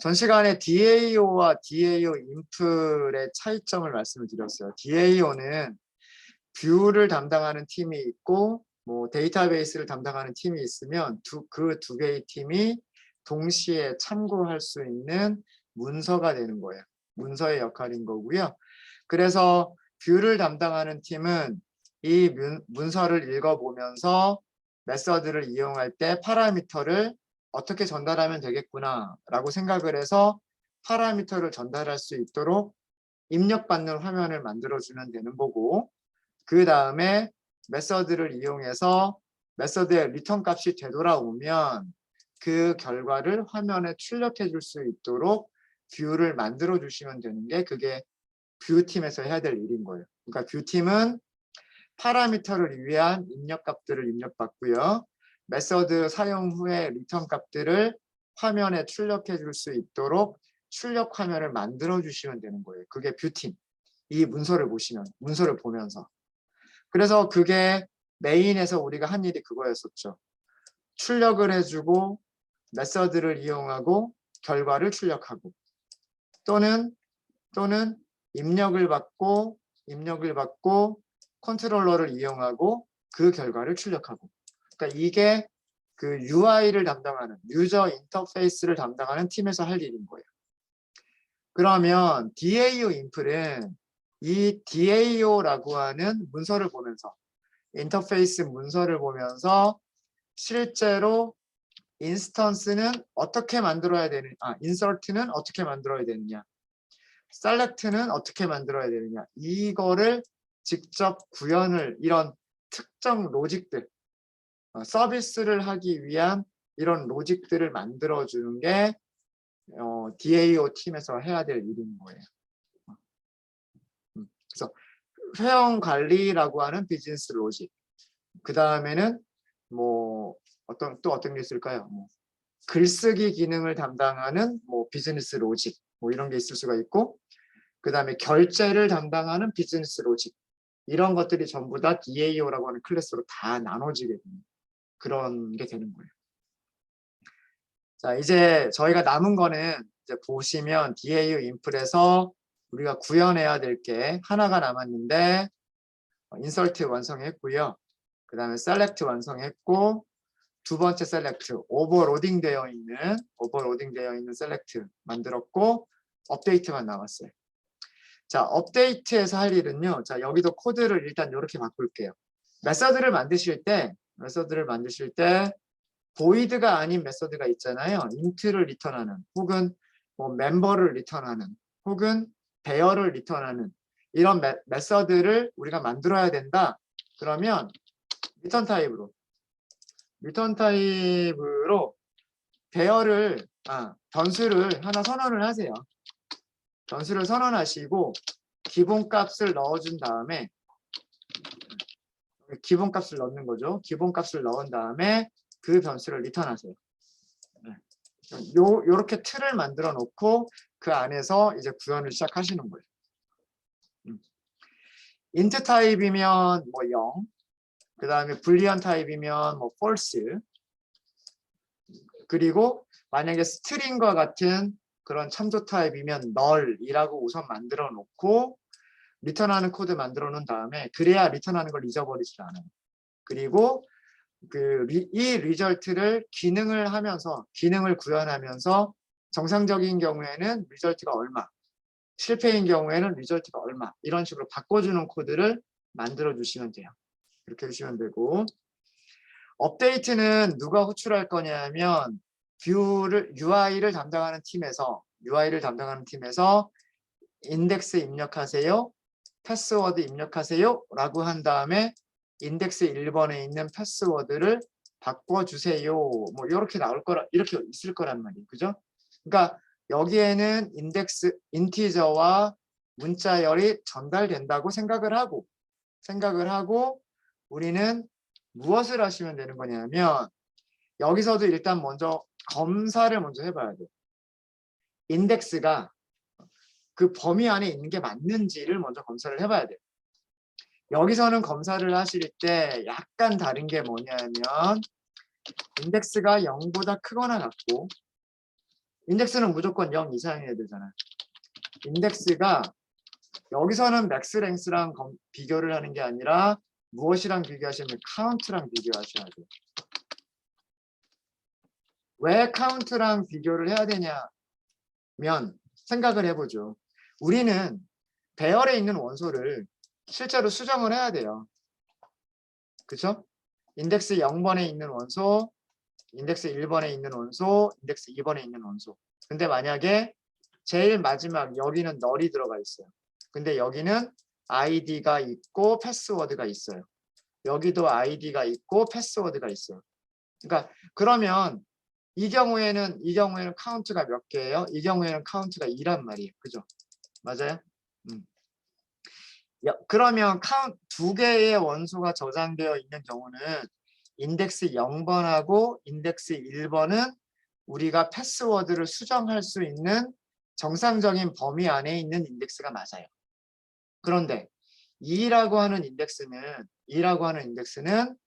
전 시간에 DAO와 DAO 인플의 차이점을 말씀을 드렸어요. DAO는 뷰를 담당하는 팀이 있고 뭐 데이터베이스를 담당하는 팀이 있으면 그 두 개의 팀이 동시에 참고할 수 있는 문서가 되는 거예요. 문서의 역할인 거고요. 그래서 뷰를 담당하는 팀은 이 문서를 읽어보면서 메서드를 이용할 때 파라미터를 어떻게 전달하면 되겠구나 라고 생각을 해서 파라미터를 전달할 수 있도록 입력받는 화면을 만들어주면 되는 거고, 그 다음에 메서드를 이용해서 메서드의 리턴 값이 되돌아오면 그 결과를 화면에 출력해 줄 수 있도록 뷰를 만들어 주시면 되는 게 그게 뷰팀에서 해야 될 일인 거예요. 그러니까 뷰팀은 파라미터를 위한 입력 값들을 입력받고요. 메서드 사용 후에 리턴 값들을 화면에 출력해 줄 수 있도록 출력 화면을 만들어 주시면 되는 거예요. 그게 뷰팀. 이 문서를 보면서. 그래서 그게 메인에서 우리가 한 일이 그거였었죠. 출력을 해주고 메서드를 이용하고 결과를 출력하고 또는 입력을 받고 컨트롤러를 이용하고 그 결과를 출력하고. 그러니까 이게 그 UI를 담당하는 유저 인터페이스를 담당하는 팀에서 할 일인 거예요. 그러면 DAO 인플은 이 DAO라고 하는 문서를 보면서 인터페이스 문서를 보면서 실제로 인스턴스는 어떻게 만들어야 되는 인서트는 어떻게 만들어야 되느냐, 셀렉트는 어떻게 만들어야 되느냐, 이거를 직접 구현을 이런 특정 로직들 서비스를 하기 위한 이런 로직들을 만들어주는 게 DAO 팀에서 해야 될 일인 거예요. 그래서 회원 관리라고 하는 비즈니스 로직, 그 다음에는 뭐 어떤 게 있을까요? 뭐 글쓰기 기능을 담당하는 뭐 비즈니스 로직 뭐 이런 게 있을 수가 있고, 그 다음에 결제를 담당하는 비즈니스 로직, 이런 것들이 전부 다 DAO라고 하는 클래스로 다 나눠지게 됩니다. 그런 게 되는 거예요. 자, 이제 저희가 남은 거는 이제 보시면 DAO 인플에서 우리가 구현해야 될 게 하나가 남았는데, 인설트 완성했고요. 그 다음에 셀렉트 완성했고, 두 번째 셀렉트 오버로딩 되어 있는 셀렉트 만들었고, 업데이트만 남았어요. 자, 업데이트에서 할 일은요. 자, 여기도 코드를 일단 이렇게 바꿀게요. 메서드를 만드실 때 보이드가 아닌 메서드가 있잖아요. 인트를 리턴하는, 혹은 뭐 멤버를 리턴하는, 혹은 배열을 리턴하는 이런 메서드를 우리가 만들어야 된다. 그러면 리턴 타입으로 배열을 변수를 하나 선언을 하세요. 변수를 선언하시고 기본값을 넣어준 다음에 기본값을 넣는 거죠. 기본값을 넣은 다음에 그 변수를 리턴하세요. 요렇게 틀을 만들어 놓고 그 안에서 이제 구현을 시작하시는 거예요. 인트 타입이면 뭐 0, 그 다음에 불리언 타입이면 뭐 false, 그리고 만약에 스트링과 같은 그런 참조 타입이면 null이라고 우선 만들어 놓고 리턴하는 코드 만들어 놓은 다음에, 그래야 리턴하는 걸 잊어버리지 않아요. 그리고 이 리절트를 기능을 구현하면서 정상적인 경우에는 리절트가 얼마, 실패인 경우에는 리절트가 얼마, 이런 식으로 바꿔주는 코드를 만들어 주시면 돼요. 이렇게 해주시면 되고, 업데이트는 누가 호출할 거냐면 UI를 담당하는 팀에서 인덱스 입력하세요, 패스워드 입력하세요 라고 한 다음에 인덱스 1번에 있는 패스워드를 바꿔주세요, 뭐 이렇게 이렇게 있을 거란 말이에요. 그죠? 그러니까 여기에는 인티저와 문자열이 전달된다고 생각을 하고 우리는 무엇을 하시면 되는 거냐면, 여기서도 일단 먼저 검사를 먼저 해봐야 돼요. 인덱스가 그 범위 안에 있는 게 맞는지를 먼저 검사를 해봐야 돼요. 여기서는 검사를 하실 때 약간 다른 게 뭐냐면, 인덱스가 0보다 크거나 같고 인덱스는 무조건 0 이상이어야 되잖아. 인덱스가 여기서는 맥스 랭스랑 비교를 하는 게 아니라 무엇이랑 비교하시면 카운트랑 비교하셔야 돼요. 왜 카운트랑 비교를 해야 되냐면 생각을 해보죠. 우리는 배열에 있는 원소를 실제로 수정을 해야 돼요. 그죠? 인덱스 0번에 있는 원소, 인덱스 1번에 있는 원소, 인덱스 2번에 있는 원소. 근데 만약에 제일 마지막 여기는 널이 들어가 있어요. 근데 여기는 아이디가 있고 패스워드가 있어요. 여기도 아이디가 있고 패스워드가 있어요. 그러니까 그러면 이 경우에는 카운트가 몇 개예요? 이 경우에는 카운트가 2란 말이에요. 그죠? 맞아요? 그러면 두 개의 원소가 저장되어 있는 경우는 인덱스 0번하고 인덱스 1번은 우리가 패스워드를 수정할 수 있는 정상적인 범위 안에 있는 인덱스가 맞아요. 그런데 2라고 하는 인덱스는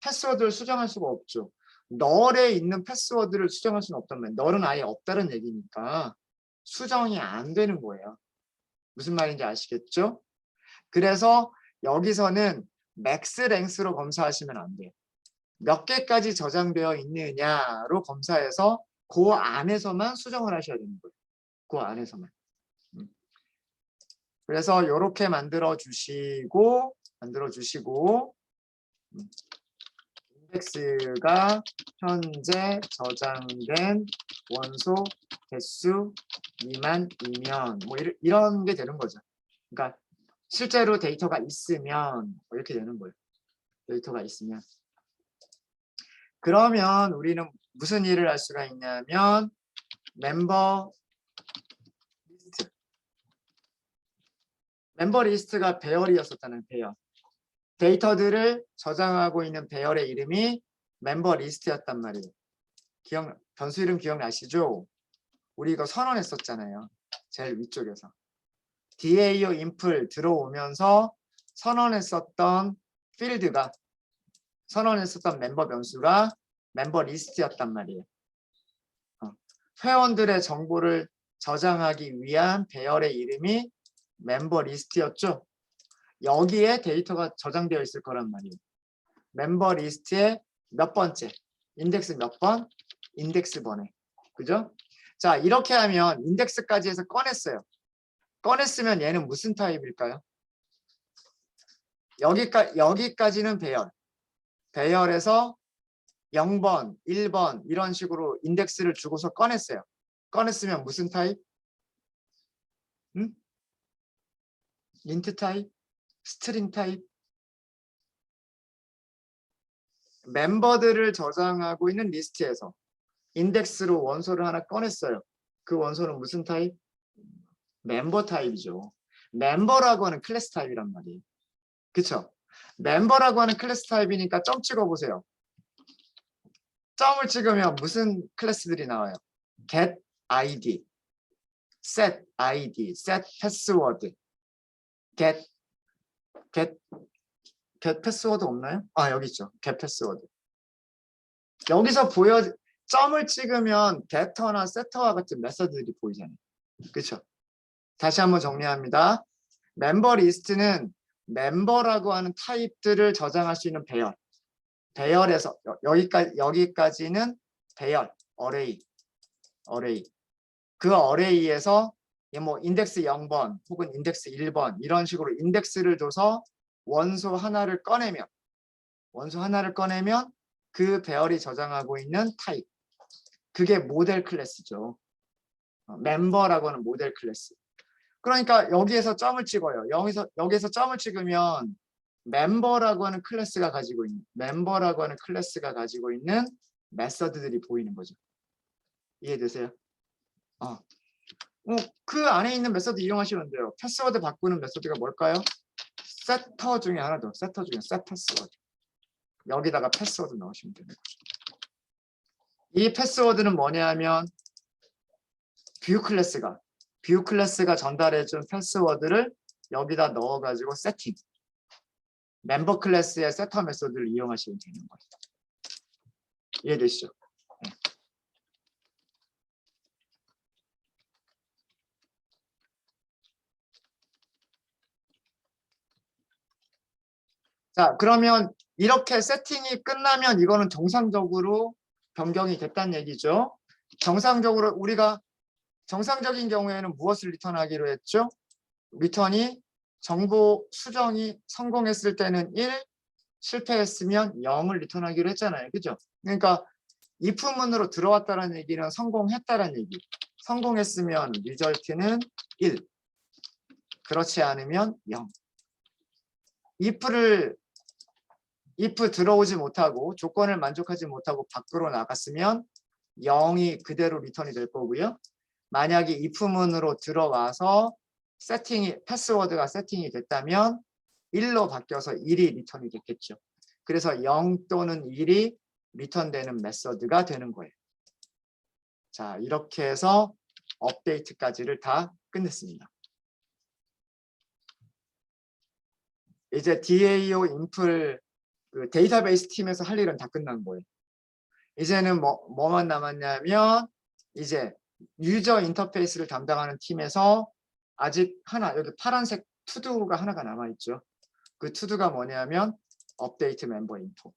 패스워드를 수정할 수가 없죠. 널에 있는 패스워드를 수정할 수는 없단 말이에요. 널은 아예 없다는 얘기니까 수정이 안 되는 거예요. 무슨 말인지 아시겠죠? 그래서 여기서는 맥스 랭스로 검사하시면 안 돼요. 몇 개까지 저장되어 있느냐로 검사해서 그 안에서만 수정을 하셔야 되는 거예요. 그 안에서만. 그래서 이렇게 만들어 주시고 인덱스가 현재 저장된 원소 개수 미만이면 뭐 이런 게 되는 거죠. 그러니까 실제로 데이터가 있으면 뭐 이렇게 되는 거예요. 데이터가 있으면. 그러면 우리는 무슨 일을 할 수가 있냐면 멤버 리스트가 배열이었었잖아요. 배열. 데이터들을 저장하고 있는 배열의 이름이 멤버 리스트였단 말이에요. 변수 이름 기억나시죠? 우리 이거 선언했었잖아요. 제일 위쪽에서. DAO 인풀 들어오면서 선언했었던 멤버 변수가 멤버 리스트였단 말이에요. 회원들의 정보를 저장하기 위한 배열의 이름이 멤버 리스트였죠. 여기에 데이터가 저장되어 있을 거란 말이에요. 멤버 리스트의 몇 번째? 인덱스 몇 번? 인덱스 번에. 그죠? 자, 이렇게 하면 인덱스까지 해서 꺼냈어요. 꺼냈으면 얘는 무슨 타입일까요? 여기까지는 배열. 배열에서 0번, 1번 이런 식으로 인덱스를 주고서 꺼냈어요. 꺼냈으면 무슨 타입? 인트 타입? 스트링 타입? 멤버들을 저장하고 있는 리스트에서 인덱스로 원소를 하나 꺼냈어요. 그 원소는 무슨 타입? 멤버 타입이죠. 멤버라고 하는 클래스 타입이란 말이에요. 그쵸? 멤버라고 하는 클래스 타입이니까 점 찍어보세요. 점을 찍으면 무슨 클래스들이 나와요? get id, set id, set password, get 패스워드 없나요? 아, 여기 있죠. get 패스워드. 여기서 점을 찍으면 get터나 setter와 같은 메서드들이 보이잖아요. 그렇죠? 다시 한번 정리합니다. 멤버 리스트는 멤버라고 하는 타입들을 저장할 수 있는 배열. 배열에서 여기까지는 배열, 어레이. 그 어레이에서 뭐 인덱스 0번 혹은 인덱스 1번 이런 식으로 인덱스를 줘서 원소 하나를 꺼내면 그 배열이 저장하고 있는 타입. 그게 모델 클래스죠. 멤버라고 하는 모델 클래스. 그러니까 여기에서 점을 찍어요. 여기서 점을 찍으면 멤버라고 하는 클래스가 가지고 있는 메서드들이 보이는 거죠. 이해되세요? 그 안에 있는 메서드 이용하시면 돼요. 패스워드 바꾸는 메서드가 뭘까요? 세터 중에 하나죠. set 패스워드. 여기다가 패스워드 넣으시면 되는 거죠. 이 패스워드는 뭐냐 하면 뷰 클래스가 전달해준 패스워드를 여기다 넣어가지고 세팅. 멤버 클래스의 세터 메소드를 이용하시면 되는 거예요. 이해되시죠? 자, 그러면 이렇게 세팅이 끝나면 이거는 정상적으로 변경이 됐다는 얘기죠. 정상적으로 우리가 정상적인 경우에는 무엇을 리턴하기로 했죠? 리턴이 정보 수정이 성공했을 때는 1, 실패했으면 0을 리턴하기로 했잖아요. 그죠? 그러니까 if문으로 들어왔다는 얘기는 성공했다는 얘기. 성공했으면 리절트는 1. 그렇지 않으면 0. if 들어오지 못하고 조건을 만족하지 못하고 밖으로 나갔으면 0이 그대로 리턴이 될 거고요. 만약에 if문으로 들어와서 패스워드가 세팅이 됐다면 1로 바뀌어서 1이 리턴이 됐겠죠. 그래서 0 또는 1이 리턴되는 메서드가 되는 거예요. 자, 이렇게 해서 업데이트까지를 다 끝냈습니다. 이제 DAO 인플 그 데이터베이스 팀에서 할 일은 다 끝난 거예요. 이제는 뭐만 남았냐면 이제 유저 인터페이스를 담당하는 팀에서 아직 하나 여기 파란색 투두가 하나가 남아있죠. 그 투두가 뭐냐면 업데이트 멤버 인포.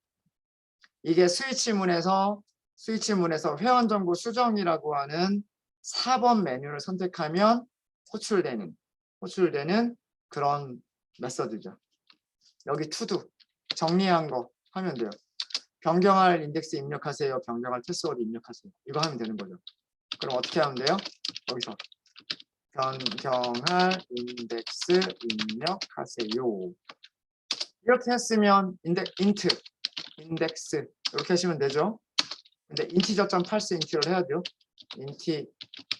이게 스위치문에서 회원 정보 수정이라고 하는 4번 메뉴를 선택하면 호출되는 그런 메서드죠. 여기 투두 정리한 거 하면 돼요. 변경할 인덱스 입력하세요. 변경할 패스워드 입력하세요. 이거 하면 되는 거죠. 그럼 어떻게 하면 돼요? 여기서 변경할 인덱스 입력하세요. 이렇게 했으면 인덱스 이렇게 하시면 되죠. 근데 인티저.parse 인티를 해야죠.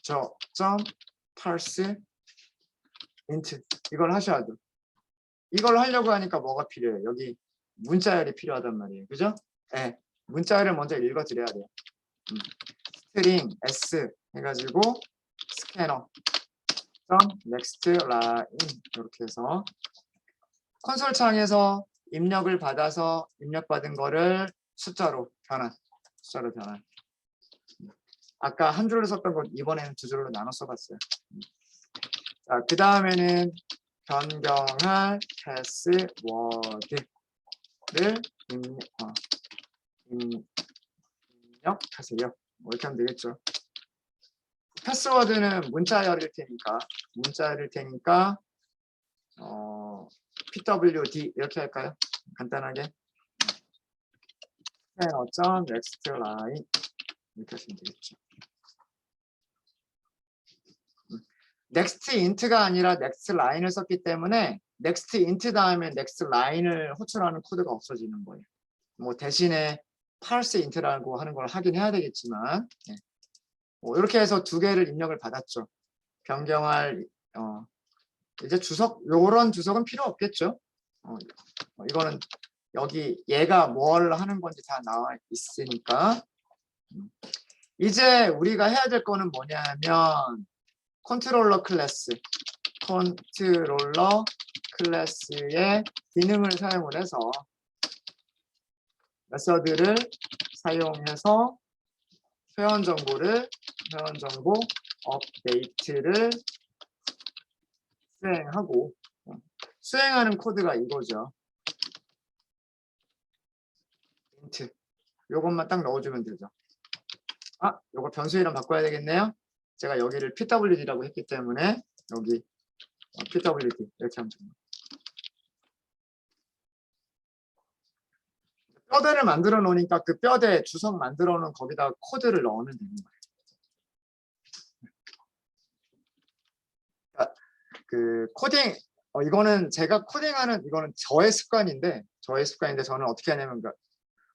인티저.parse int 이걸 하셔야죠. 이걸 하려고 하니까 뭐가 필요해요? 여기 문자열이 필요하단 말이에요. 그죠? 네. 문자열을 먼저 읽어드려야 돼요. 스트링 s 해가지고 스캐너 next line 이렇게 해서 콘솔 창에서 입력을 받아서 입력받은 거를 숫자로 변환. 아까 한 줄로 썼던 건 이번에는 두 줄로 나눠 써봤어요. 자, 그 다음에는 변경할 패스워드를 입력하세요. 뭐 이렇게 하면 되겠죠. 패스워드는 문자열일 테니까 pwd 이렇게 할까요? 간단하게 next line 이렇게 하시면 되겠죠. next int가 아니라 next line을 썼기 때문에 next int 다음에 next line을 호출하는 코드가 없어지는 거예요. 뭐 대신에 parse int라고 하는 걸 하긴 해야 되겠지만 네. 이렇게 해서 두 개를 입력을 받았죠. 변경할 이제 요런 주석은 필요 없겠죠. 이거는 여기 얘가 뭘 하는 건지 다 나와 있으니까 이제 우리가 해야 될 거는 뭐냐면 컨트롤러 클래스의 기능을 사용을 해서 메서드를 사용해서 회원 정보 업데이트를 수행하는 코드가 이거죠. int 요것만 딱 넣어주면 되죠. 요거 변수 이름 바꿔야 되겠네요. 제가 여기를 pwd라고 했기 때문에 여기 pwd 이렇게 하면 됩니다. 뼈대를 만들어 놓으니까 그 뼈대 주석 만들어 놓은 거기다 코드를 넣으면 되는 거예요. 그러니까 그 코딩 이거는 제가 코딩하는 이거는 저의 습관인데 저는 어떻게 하냐면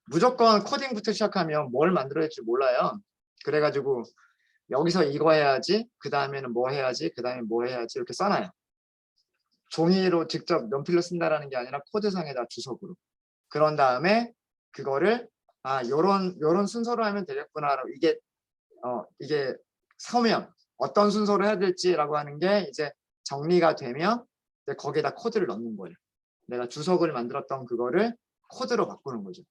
무조건 코딩부터 시작하면 뭘 만들어야 할지 몰라요. 그래가지고 여기서 이거 해야지, 그 다음에는 뭐 해야지, 그 다음에 뭐 해야지 이렇게 써놔요. 종이로 직접 연필로 쓴다라는 게 아니라 코드상에다 주석으로. 그런 다음에 그거를 요런 순서로 하면 되겠구나라고 이게 서면 어떤 순서로 해야 될지라고 하는 게 이제 정리가 되면 이제 거기에다 코드를 넣는 거예요. 내가 주석을 만들었던 그거를 코드로 바꾸는 거죠.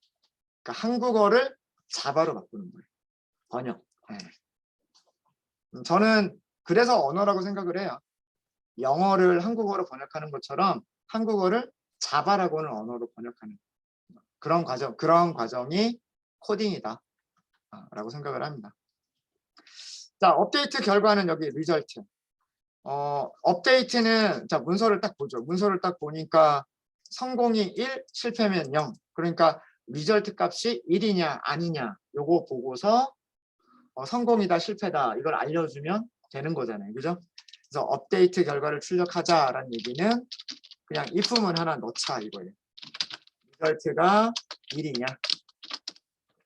그러니까 한국어를 자바로 바꾸는 거예요. 번역. 네. 저는 그래서 언어라고 생각을 해요. 영어를 한국어로 번역하는 것처럼 한국어를 자바라고는 언어로 번역하는 그런 과정이 코딩이다 라고 생각을 합니다. 자, 업데이트 결과는 여기 리절트. 업데이트는 자, 문서를 딱 보죠. 문서를 딱 보니까 성공이 1, 실패면 0. 그러니까 리절트 값이 1이냐 아니냐 요거 보고서 성공이다 실패다 이걸 알려주면 되는 거잖아요. 그죠? 그래서 업데이트 결과를 출력하자라는 얘기는 그냥 if문 하나 넣자 이거예요. 리절트가 1이냐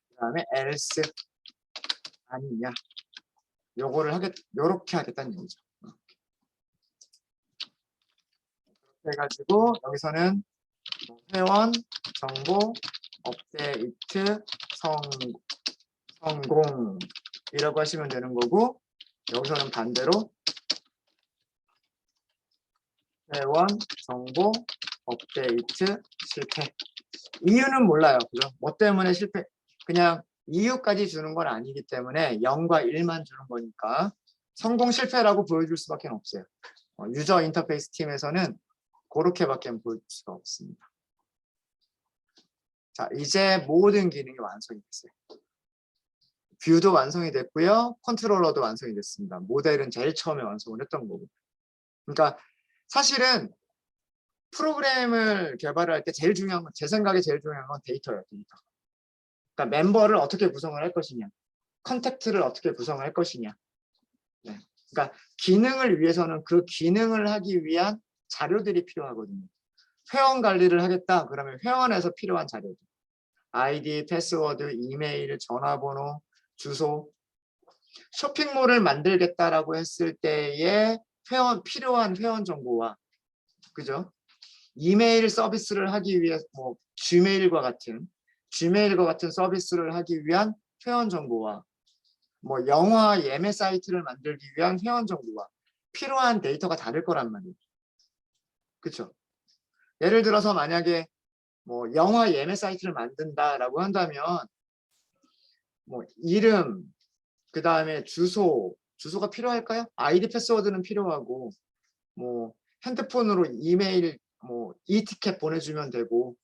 그 다음에 else 아니냐 요거를 요렇게 하겠다는 얘기죠. 해가지고 여기서는 회원 정보 업데이트 성공이라고 하시면 되는 거고 여기서는 반대로 회원 정보 업데이트 실패. 이유는 몰라요. 그죠? 뭐 때문에 실패? 그냥 이유까지 주는 건 아니기 때문에 0과 1만 주는 거니까 성공 실패라고 보여줄 수밖에 없어요. 유저 인터페이스 팀에서는 그렇게밖에 보여줄 수가 없습니다. 자, 이제 모든 기능이 완성이 됐어요. 뷰도 완성이 됐고요. 컨트롤러도 완성이 됐습니다. 모델은 제일 처음에 완성을 했던 거고. 그러니까 사실은 프로그램을 개발할 때 제일 중요한 건, 제 생각에 제일 중요한 건 데이터예요. 데이터. 그러니까 멤버를 어떻게 구성을 할 것이냐, 컨택트를 어떻게 구성을 할 것이냐. 네. 그러니까 기능을 위해서는 그 기능을 하기 위한 자료들이 필요하거든요. 회원 관리를 하겠다 그러면 회원에서 필요한 자료들. 아이디, 패스워드, 이메일, 전화번호, 주소. 쇼핑몰을 만들겠다라고 했을 때에 필요한 회원 정보와 그죠? 이메일 서비스를 하기 위해 뭐 gmail과 같은 서비스를 하기 위한 회원 정보와 뭐 영화 예매 사이트를 만들기 위한 회원 정보와 필요한 데이터가 다를 거란 말이에요. 그렇죠? 예를 들어서 만약에 뭐 영화 예매 사이트를 만든다라고 한다면 뭐 이름 그 다음에 주소가 필요할까요? 아이디 패스워드는 필요하고 뭐 핸드폰으로 이메일 뭐 이티켓 보내주면 되고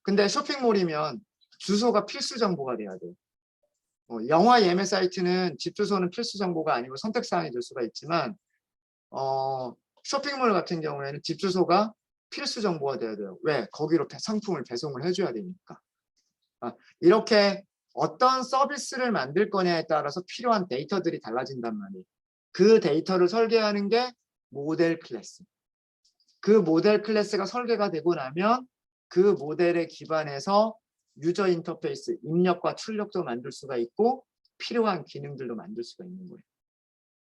근데 쇼핑몰이면 주소가 필수 정보가 돼야 돼요. 영화 예매 사이트는 집 주소는 필수 정보가 아니고 선택사항이 될 수가 있지만 쇼핑몰 같은 경우에는 집 주소가 필수 정보가 돼야 돼요. 왜? 거기로 상품을 배송을 해줘야 되니까. 이렇게 어떤 서비스를 만들 거냐에 따라서 필요한 데이터들이 달라진단 말이에요. 그 데이터를 설계하는 게 모델 클래스. 그 모델 클래스가 설계가 되고 나면 그 모델에 기반해서 유저 인터페이스, 입력과 출력도 만들 수가 있고 필요한 기능들도 만들 수가 있는 거예요.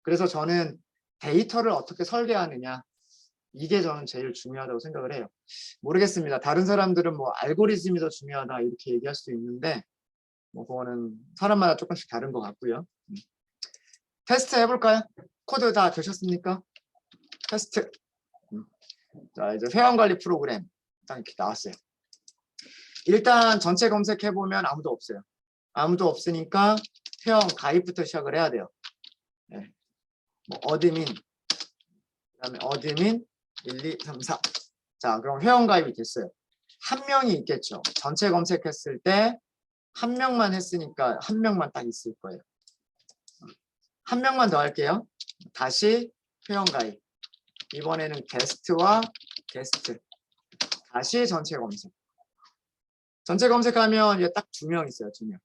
그래서 저는 데이터를 어떻게 설계하느냐 이게 저는 제일 중요하다고 생각을 해요. 모르겠습니다. 다른 사람들은 뭐 알고리즘이 더 중요하다 이렇게 얘기할 수도 있는데 뭐 그거는 사람마다 조금씩 다른 것 같고요. 테스트 해볼까요? 코드 다 되셨습니까? 테스트. 자, 이제 회원관리 프로그램 딱 이렇게 나왔어요. 일단 전체 검색해보면 아무도 없어요. 아무도 없으니까 회원 가입부터 시작을 해야 돼요. 네. 뭐 어드민, 그 다음에 어드민 1, 2, 3, 4. 자, 그럼 회원 가입이 됐어요. 한 명이 있겠죠. 전체 검색했을 때 한 명만 했으니까 한 명만 딱 있을 거예요. 한 명만 더 할게요. 다시 회원 가입. 이번에는 게스트와 게스트. 다시 전체 검색. 전체 검색하면 이제 딱 2명 있어요. 2명.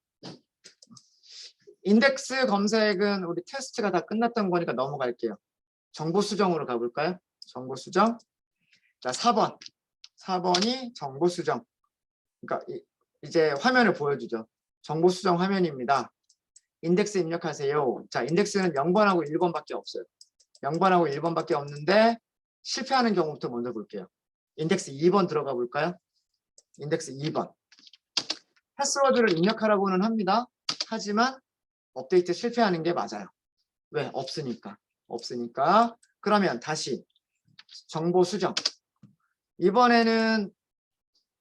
인덱스 검색은 우리 테스트가 다 끝났던 거니까 넘어갈게요. 정보 수정으로 가볼까요? 정보 수정. 자, 4번. 4번이 정보 수정. 그러니까 이제 화면을 보여주죠. 정보 수정 화면입니다. 인덱스 입력하세요. 자, 인덱스는 0번하고 1번밖에 없어요. 0번하고 1번밖에 없는데 실패하는 경우부터 먼저 볼게요. 인덱스 2번 들어가 볼까요? 인덱스 2번. 패스워드를 입력하라고는 합니다. 하지만 업데이트 실패하는 게 맞아요. 왜? 없으니까. 없으니까. 그러면 다시 정보 수정. 이번에는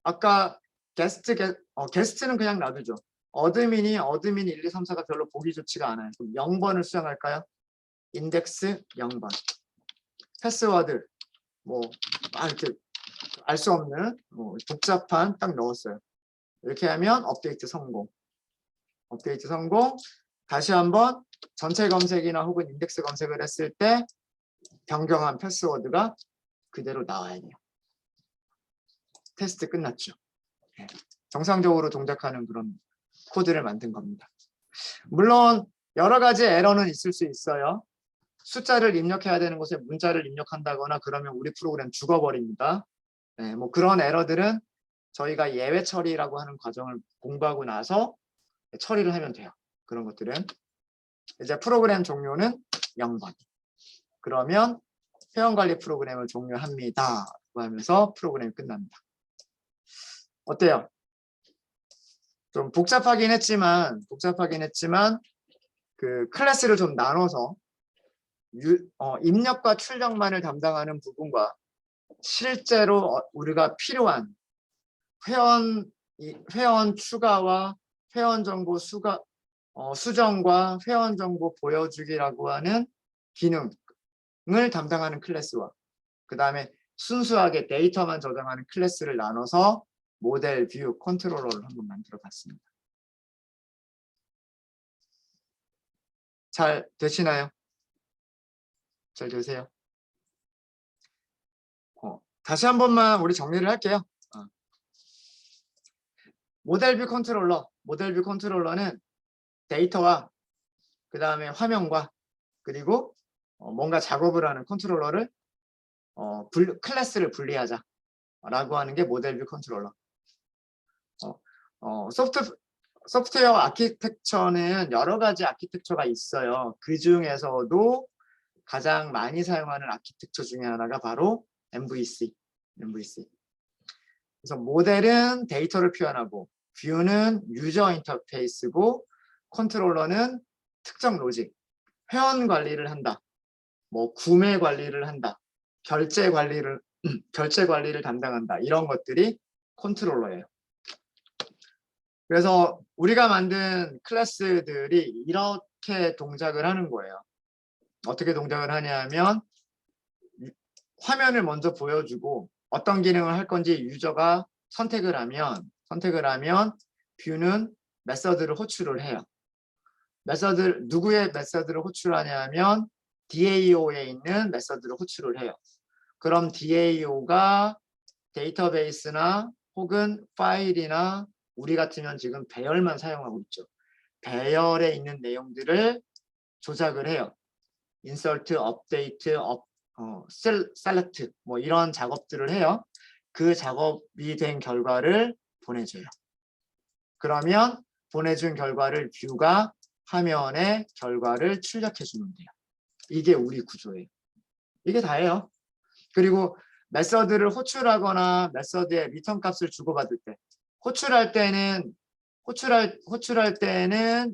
아까 게스트는 그냥 놔두죠. 어드민 1, 2, 3, 4가 별로 보기 좋지가 않아요. 그럼 0번을 수정할까요? 인덱스 0번. 패스워드 뭐 이렇게 알 수 없는 복잡한 딱 넣었어요. 이렇게 하면 업데이트 성공. 업데이트 성공. 다시 한번 전체 검색이나 혹은 인덱스 검색을 했을 때 변경한 패스워드가 그대로 나와야 돼요. 테스트 끝났죠. 정상적으로 동작하는 그런 코드를 만든 겁니다. 물론 여러 가지 에러는 있을 수 있어요. 숫자를 입력해야 되는 곳에 문자를 입력한다거나 그러면 우리 프로그램 죽어버립니다. 뭐 그런 에러들은 저희가 예외 처리라고 하는 과정을 공부하고 나서 처리를 하면 돼요. 그런 것들은. 이제 프로그램 종료는 0번. 그러면 회원관리 프로그램을 종료합니다. 하면서 프로그램이 끝납니다. 어때요? 좀 복잡하긴 했지만 그 클래스를 좀 나눠서 입력과 출력만을 담당하는 부분과 실제로 우리가 필요한 회원 추가와 회원 정보 수정과 회원 정보 보여주기라고 하는 기능을 담당하는 클래스와 그 다음에 순수하게 데이터만 저장하는 클래스를 나눠서 모델 뷰 컨트롤러를 한번 만들어 봤습니다. 잘 되시나요? 잘 되세요? 다시 한 번만 우리 정리를 할게요. 모델 뷰 컨트롤러는 데이터와 그 다음에 화면과 그리고 뭔가 작업을 하는 컨트롤러를 클래스를 분리하자라고 하는 게 모델 뷰 컨트롤러. 소프트웨어 아키텍처는 여러 가지 아키텍처가 있어요. 그 중에서도 가장 많이 사용하는 아키텍처 중에 하나가 바로 MVC. 그래서 모델은 데이터를 표현하고 뷰는 유저 인터페이스고 컨트롤러는 특정 로직, 회원 관리를 한다. 뭐 구매 관리를 한다. 결제 관리를 담당한다. 이런 것들이 컨트롤러예요. 그래서 우리가 만든 클래스들이 이렇게 동작을 하는 거예요. 어떻게 동작을 하냐면 화면을 먼저 보여주고 어떤 기능을 할 건지 유저가 선택을 하면 뷰는 메서드를 호출을 해요. 누구의 메서드를 호출하냐면 DAO에 있는 메서드를 호출을 해요. 그럼 DAO가 데이터베이스나 혹은 파일이나 우리 같으면 지금 배열만 사용하고 있죠. 배열에 있는 내용들을 조작을 해요. 인서트, 업데이트, 셀렉트 뭐 이런 작업들을 해요. 그 작업이 된 결과를 보내줘요. 그러면 보내준 결과를 뷰가 화면에 결과를 출력해 주면 돼요. 이게 우리 구조예요. 이게 다예요. 그리고 메서드를 호출하거나 메서드의 리턴 값을 주고받을 때 호출할 때는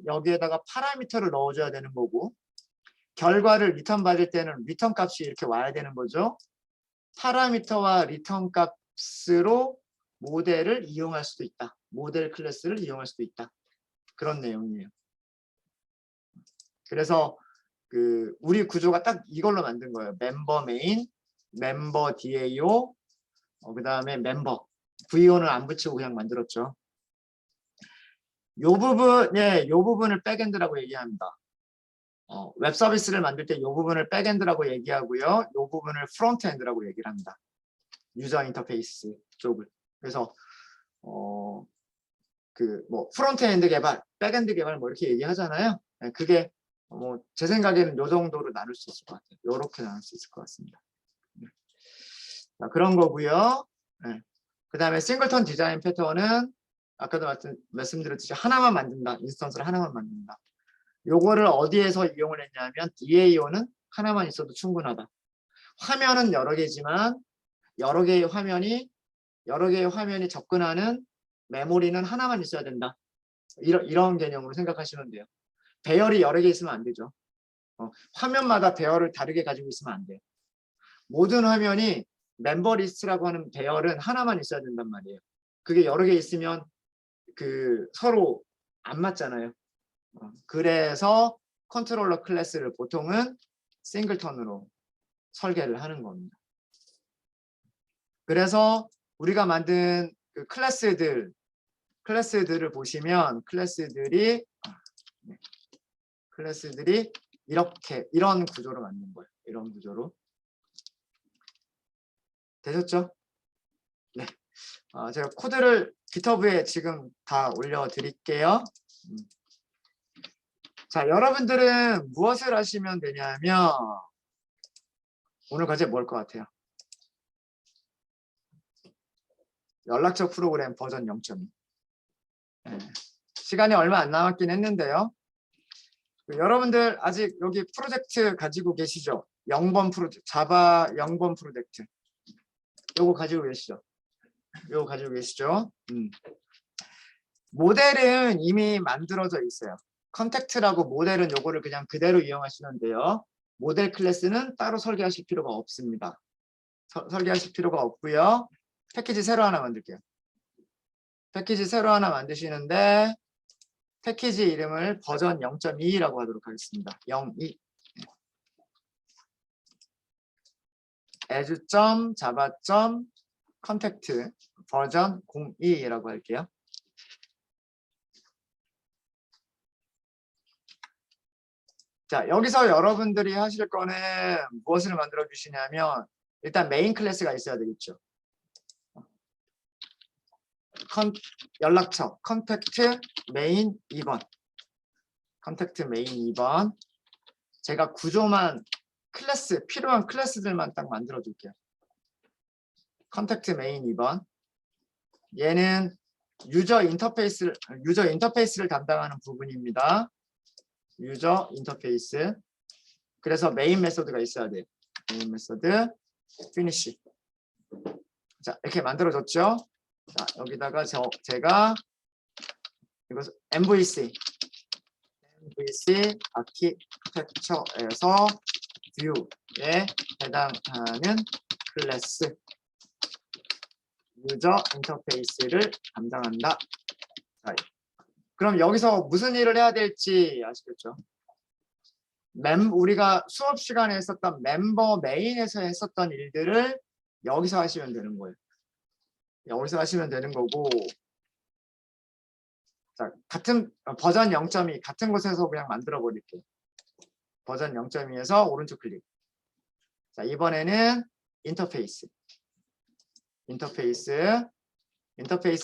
여기에다가 파라미터를 넣어줘야 되는 거고 결과를 리턴 받을 때는 리턴 값이 이렇게 와야 되는 거죠. 파라미터와 리턴 값으로 모델을 이용할 수도 있다. 모델 클래스를 이용할 수도 있다. 그런 내용이에요. 그래서 우리 구조가 딱 이걸로 만든 거예요. 멤버 메인, 멤버 DAO, 그 다음에 멤버. VO는 안 붙이고 그냥 만들었죠. 요 부분을 백엔드라고 얘기합니다. 웹 서비스를 만들 때 이 부분을 백엔드라고 얘기하고요. 이 부분을 프론트엔드라고 얘기를 합니다. 유저 인터페이스 쪽을. 그래서 프론트엔드 개발, 백엔드 개발 뭐 이렇게 얘기하잖아요. 그게 제 생각에는 이 정도로 나눌 수 있을 것 같아요. 이렇게 나눌 수 있을 것 같습니다. 자, 그런 거고요. 그 다음에 싱글턴 디자인 패턴은 아까도 말씀드렸듯이 하나만 만든다. 인스턴스를 하나만 만든다. 요거를 어디에서 이용을 했냐면 DAO는 하나만 있어도 충분하다. 화면은 여러 개지만 여러 개의 화면이 접근하는 메모리는 하나만 있어야 된다. 이런 개념으로 생각하시면 돼요. 배열이 여러 개 있으면 안 되죠. 화면마다 배열을 다르게 가지고 있으면 안 돼요. 모든 화면이 멤버 리스트라고 하는 배열은 하나만 있어야 된단 말이에요. 그게 여러 개 있으면 서로 안 맞잖아요. 그래서 컨트롤러 클래스를 보통은 싱글턴으로 설계를 하는 겁니다. 그래서 우리가 만든 그 클래스들을 보시면 클래스들이 이런 구조로 만든 거예요. 이런 구조로. 되셨죠? 네. 제가 코드를 GitHub에 지금 다 올려드릴게요. 자, 여러분들은 무엇을 하시면 되냐면 오늘 과제 뭘 것 같아요? 연락처 프로그램 버전 0.2. 시간이 얼마 안 남았긴 했는데요. 여러분들 아직 여기 프로젝트 가지고 계시죠? 0번 프로젝트, 자바 0번 프로젝트. 요거 가지고 계시죠? 요거 가지고 계시죠? 모델은 이미 만들어져 있어요. 컨택트라고 모델은 요거를 그냥 그대로 이용하시면 돼요. 모델 클래스는 따로 설계하실 필요가 없습니다. 설계하실 필요가 없고요. 패키지 새로 하나 만들게요. 패키지 새로 하나 만드시는데 패키지 이름을 버전 0.2라고 하도록 하겠습니다. 0.2 as.java.contact 버전 02라고 할게요. 자, 여기서 여러분들이 하실 거는 무엇을 만들어 주시냐면 일단 메인 클래스가 있어야 되겠죠. 연락처 컨택트 메인 2번 컨택트 메인 2번 제가 구조만 필요한 클래스들만 딱 만들어 줄게요. 컨택트 메인 2번 얘는 유저 인터페이스를 담당하는 부분입니다. 유저 인터페이스. 그래서 메인 메소드가 있어야 돼요. 메인 메소드 피니시. 자, 이렇게 만들어졌죠? 자, 여기다가 제가 이거 MVC 아키텍처에서 뷰에 해당하는 클래스 유저 인터페이스를 담당한다. 자, 그럼 여기서 무슨 일을 해야 될지 아시겠죠? 우리가 수업 시간에 했었던 멤버 메인에서 했었던 일들을 여기서 하시면 되는 거예요. 여기서 하시면 되는 거고, 자, 같은 버전 0.2 같은 곳에서 그냥 만들어 버릴게요. 버전 0.2에서 오른쪽 클릭. 자, 이번에는 인터페이스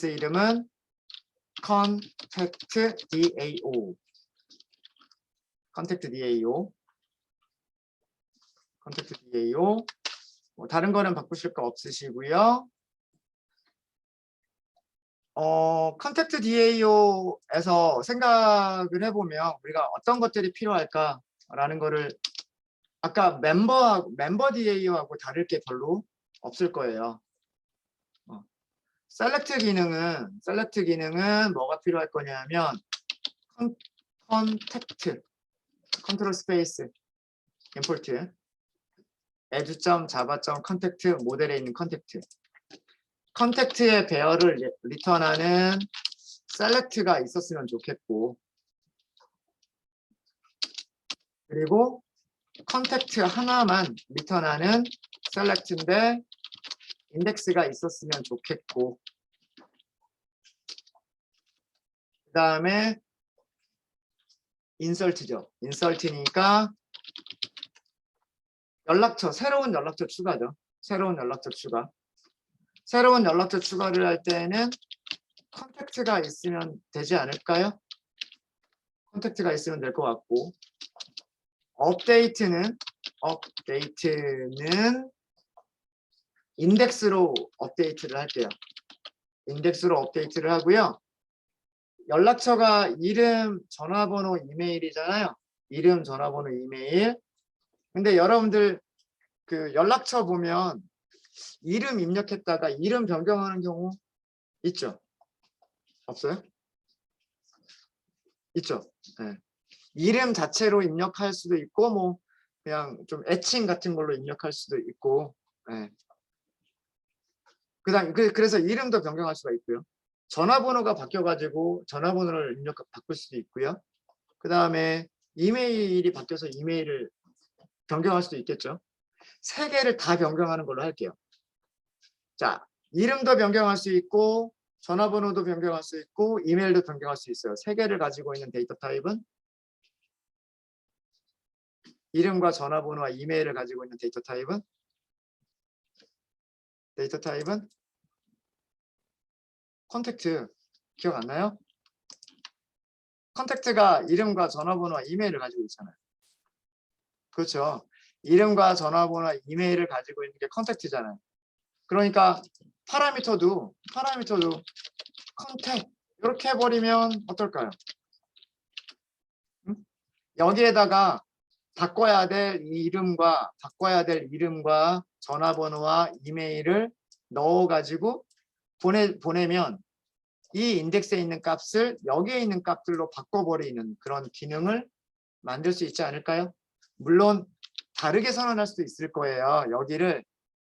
이름은 contact DAO 뭐 다른 거는 바꾸실 거 없으시고요. 컨택트 DAO에서 생각을 해보면 우리가 어떤 것들이 필요할까라는 거를 아까 멤버 DAO하고 다를 게 별로 없을 거예요. 셀렉트 기능은 뭐가 필요할 거냐면 컨택트 컨트롤 스페이스 임포트 add.java.contact 모델에 있는 컨택트의 배열을 리턴하는 셀렉트가 있었으면 좋겠고, 그리고 컨택트 하나만 리턴하는 셀렉트인데 인덱스가 있었으면 좋겠고, 그 다음에 인설트죠. 인설트니까 새로운 연락처 추가죠. 새로운 연락처 추가를 할 때는 컨택트가 있으면 되지 않을까요? 컨택트가 있으면 될 것 같고, 업데이트는 인덱스로 업데이트를 할게요. 인덱스로 업데이트를 하고요. 연락처가 이름, 전화번호, 이메일이잖아요. 이름, 전화번호, 이메일. 근데 여러분들 그 연락처 보면 이름 입력했다가 이름 변경하는 경우 있죠? 없어요? 있죠? 네. 이름 자체로 입력할 수도 있고 뭐 그냥 좀 애칭 같은 걸로 입력할 수도 있고, 네. 그래서 이름도 변경할 수가 있고요. 전화번호가 바뀌어가지고 전화번호를 바꿀 수도 있고요. 그 다음에 이메일이 바뀌어서 이메일을 변경할 수도 있겠죠. 세 개를 다 변경하는 걸로 할게요. 자, 이름도 변경할 수 있고 전화번호도 변경할 수 있고 이메일도 변경할 수 있어요. 세 개를 가지고 있는 데이터 타입은 이름과 전화번호와 이메일을 가지고 있는 데이터 타입은 컨택트. 기억 안 나요? 컨택트가 이름과 전화번호와 이메일을 가지고 있잖아요. 그렇죠. 이름과 전화번호와 이메일을 가지고 있는 게 컨택트잖아요. 그러니까 파라미터도 컨택 이렇게 해버리면 어떨까요? 응? 여기에다가 바꿔야 될 이름과 전화번호와 이메일을 넣어가지고 보내면 이 인덱스에 있는 값을 여기에 있는 값들로 바꿔버리는 그런 기능을 만들 수 있지 않을까요? 물론 다르게 선언할 수도 있을 거예요. 여기를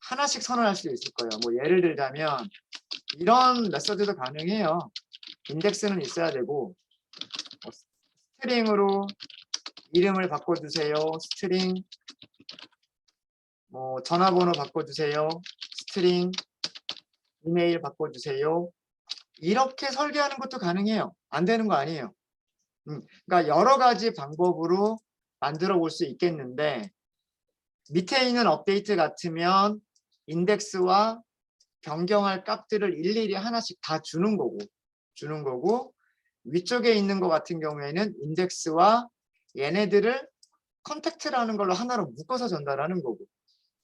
하나씩 선언할 수도 있을 거예요. 뭐 예를 들자면 이런 메서드도 가능해요. 인덱스는 있어야 되고 스트링으로 이름을 바꿔주세요. 스트링 뭐 전화번호 바꿔주세요. 스트링 이메일 바꿔주세요. 이렇게 설계하는 것도 가능해요. 안 되는 거 아니에요. 그러니까 여러 가지 방법으로 만들어 볼 수 있겠는데 밑에 있는 업데이트 같으면 인덱스와 변경할 값들을 일일이 하나씩 다 주는 거고 위쪽에 있는 것 같은 경우에는 인덱스와 얘네들을 컨택트라는 걸로 하나로 묶어서 전달하는 거고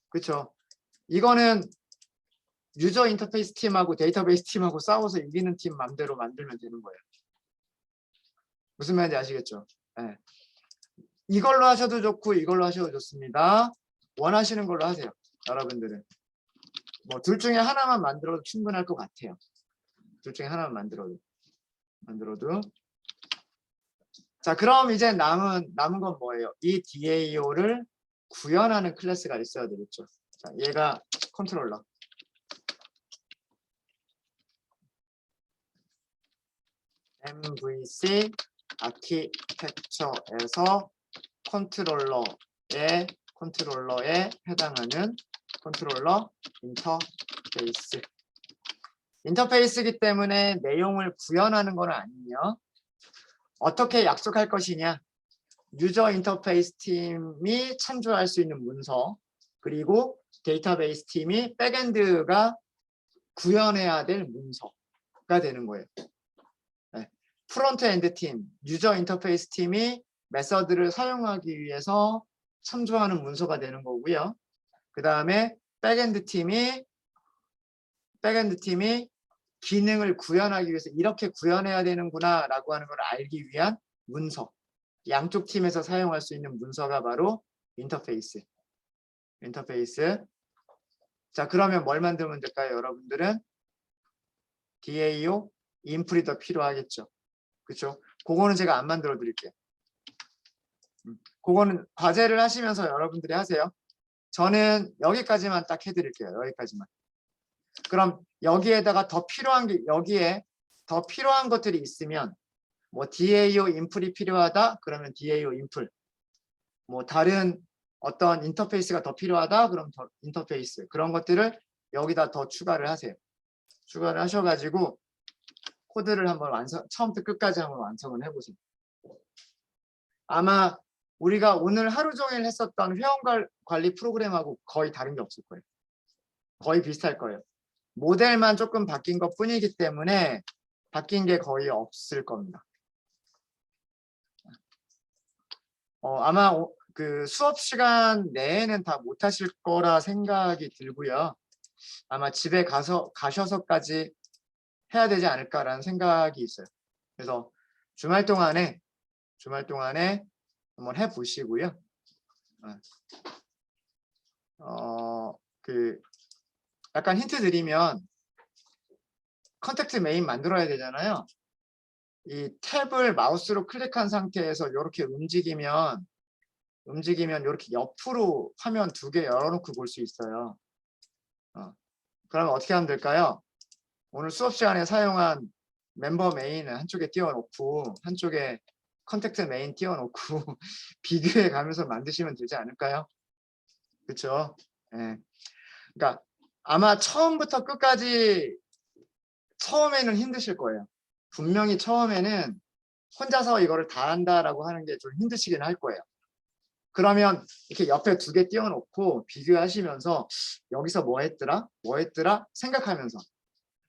그렇죠. 이거는 유저 인터페이스 팀하고 데이터베이스 팀하고 싸워서 이기는 팀 맘대로 만들면 되는 거예요. 무슨 말인지 아시겠죠? 네. 이걸로 하셔도 좋고 이걸로 하셔도 좋습니다. 원하시는 걸로 하세요. 여러분들은. 뭐 둘 중에 하나만 만들어도 충분할 것 같아요. 둘 중에 하나만 만들어도. 자, 그럼 이제 남은 건 뭐예요? 이 DAO를 구현하는 클래스가 있어야 되겠죠. 자, 얘가 컨트롤러. MVC 아키텍처에서 컨트롤러에 해당하는 컨트롤러 인터페이스. 인터페이스이기 때문에 내용을 구현하는 건 아니에요. 어떻게 약속할 것이냐? 유저 인터페이스 팀이 참조할 수 있는 문서 그리고 데이터베이스 팀이 백엔드가 구현해야 될 문서가 되는 거예요. 네. 프론트 엔드 팀, 유저 인터페이스 팀이 메서드를 사용하기 위해서 참조하는 문서가 되는 거고요. 그 다음에 백엔드 팀이 기능을 구현하기 위해서 이렇게 구현해야 되는구나 라고 하는 걸 알기 위한 문서. 양쪽 팀에서 사용할 수 있는 문서가 바로 인터페이스. 자, 그러면 뭘 만들면 될까요, 여러분들은? DAO 인풀이 더 필요하겠죠. 그렇죠? 그거는 제가 안 만들어 드릴게요. 그거는 과제를 하시면서 여러분들이 하세요. 저는 여기까지만 딱 해드릴게요. 여기까지만. 그럼 여기에다가 여기에 더 필요한 것들이 있으면 뭐 DAO 인풀이 필요하다 그러면 DAO 인풀 뭐 다른 어떤 인터페이스가 더 필요하다 그럼 더 인터페이스 그런 것들을 여기다 더 추가를 하세요. 추가를 하셔가지고 코드를 한번 처음부터 끝까지 한번 완성을 해보세요. 아마 우리가 오늘 하루 종일 했었던 회원 관리 프로그램하고 거의 다른 게 없을 거예요. 거의 비슷할 거예요. 모델만 조금 바뀐 것 뿐이기 때문에 바뀐 게 거의 없을 겁니다. 아마 그 수업 시간 내에는 다 못하실 거라 생각이 들고요. 아마 집에 가셔서까지 해야 되지 않을까라는 생각이 있어요. 그래서 주말 동안에 한번 해보시고요. 그 약간 힌트 드리면 컨택트 메인 만들어야 되잖아요. 이 탭을 마우스로 클릭한 상태에서 이렇게 움직이면 이렇게 옆으로 화면 2개 열어놓고 볼 수 있어요. 그러면 어떻게 하면 될까요? 오늘 수업 시간에 사용한 멤버 메인을 한쪽에 띄워놓고 한쪽에 컨택트 메인 띄워놓고 비교해 가면서 만드시면 되지 않을까요? 그렇죠? 네. 그러니까 아마 처음부터 끝까지 처음에는 힘드실 거예요. 분명히 처음에는 혼자서 이거를 다 한다라고 하는 게 좀 힘드시긴 할 거예요. 그러면 이렇게 옆에 2개 띄워놓고 비교하시면서 여기서 뭐 했더라? 뭐 했더라? 생각하면서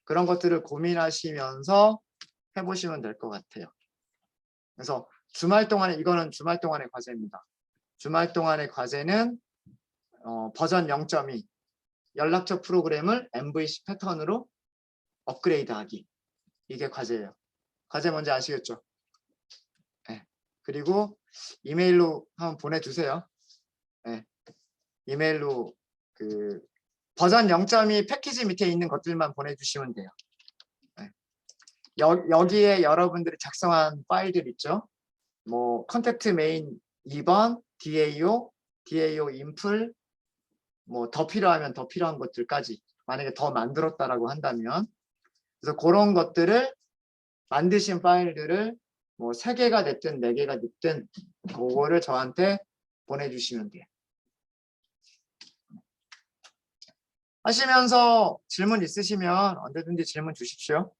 그런 것들을 고민하시면서 해보시면 될 것 같아요. 그래서 주말 동안에 이거는 주말 동안의 과제입니다. 주말 동안의 과제는 버전 0.2 연락처 프로그램을 MVC 패턴으로 업그레이드하기. 이게 과제예요. 과제 뭔지 아시겠죠? 네. 그리고 이메일로 한번 보내주세요. 네. 이메일로 그 버전 0.2 패키지 밑에 있는 것들만 보내주시면 돼요. 네. 여기에 여러분들이 작성한 파일들 있죠? 뭐 컨택트 메인 2번, DAO, DAO 인플, 뭐 더 필요하면 더 필요한 것들까지 만약에 더 만들었다라고 한다면 그래서 그런 것들을 만드신 파일들을 뭐 3개가 됐든 4개가 됐든 그거를 저한테 보내주시면 돼요. 하시면서 질문 있으시면 언제든지 질문 주십시오.